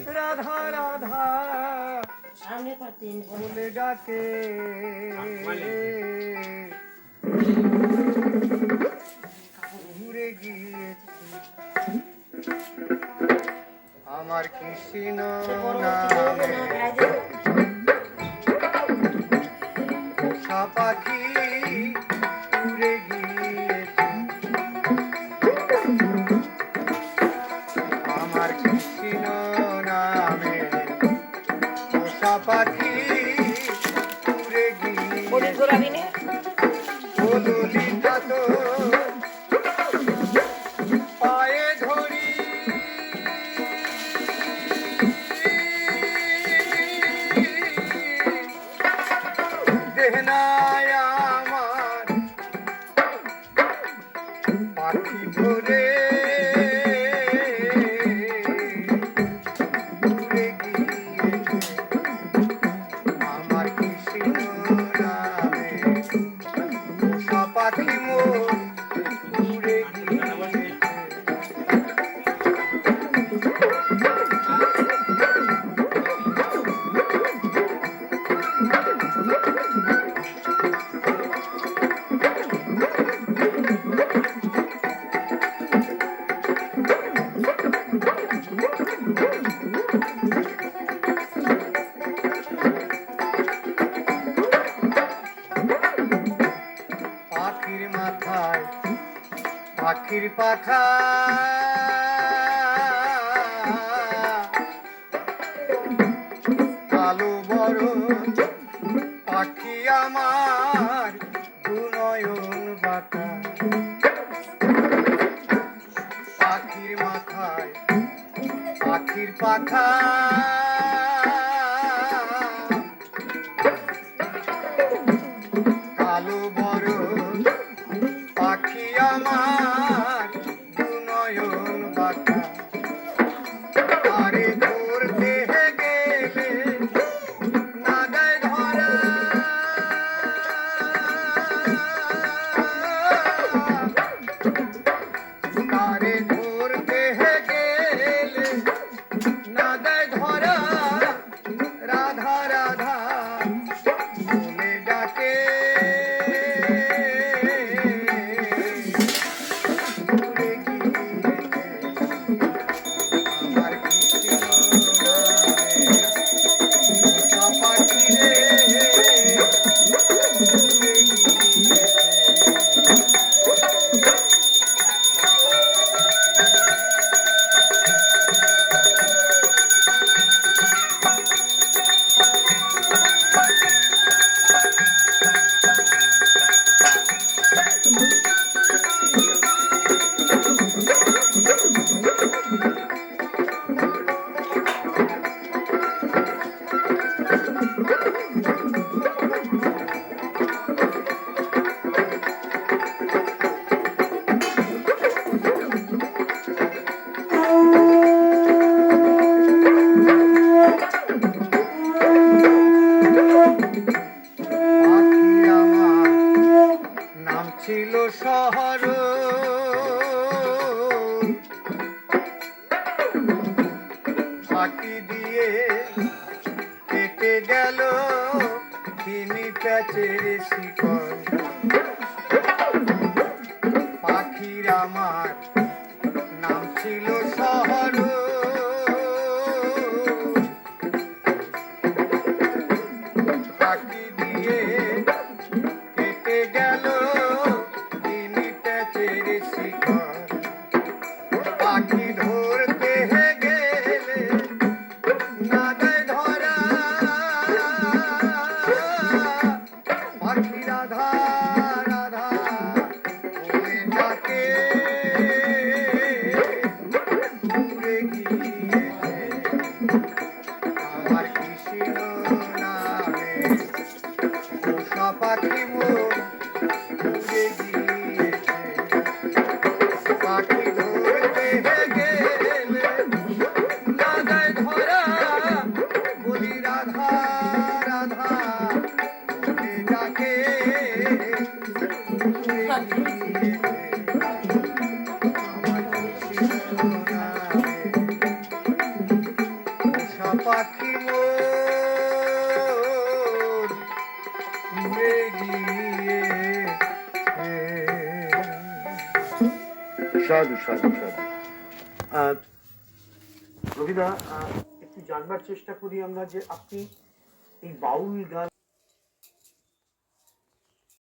রাধা রাধা বলে ডাকে ঘুরে গিয়েছি আমার কৃষ্ণ নামে পোষা পাখি উড়ে গিয়েছি আমার কৃষ্ণ নামে পোষা পাখি উড়ে গিয়েছি ললিতা তো পায়ে ধরি দেহনায় আমার পাখি ধরে উড়ে গিয়েছে আমার কৃষ্ণ নামে পোষা পাখি মোর উড়ে গিয়েছে পাখির মাথায় পাখির পাখা কালো বড় পাখি আমার দুনয়ন বাঁকা পাখির মাথায় পাখির পাখা কালো বড় পাখি আমার দুনয়ন বাঁকা আরে ধরতে গেলে না দেয় ধরা আরে ধরতে গেলে না দেয় ধরা রাধা রাধা বলে ডাকে উড়ে গিয়েছে আমার কৃষ্ণ নামে পোষা পাখি রে উড়ে গিয়েছে পাখি আমার নাম ছিল শহর ফাঁকি দিয়ে কেটে গেল তিনি প্যাচের শিকল পাখির আমার নাম ছিল শহর ফাঁকি দিয়ে কেটে গেল তিনি প্যাচের শিকল পাখি ধরতে গেলে না দেয় ধরা পাখি রাধা রাধা বলে ডাকে পাখি মোর উড়ে গিয়েছে। সাধু সাধু সাধু। রবিদা, একটু জানবার চেষ্টা করি আমরা যে আপনি এই বাউল গান